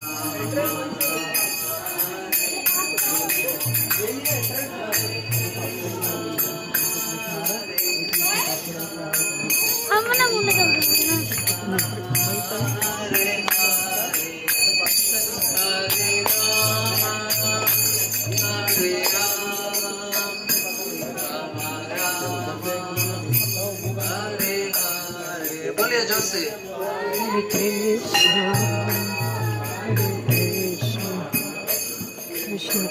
Mana muna ka बोलिए जोर से। Hare Krishna, Hare Krishna, Krishna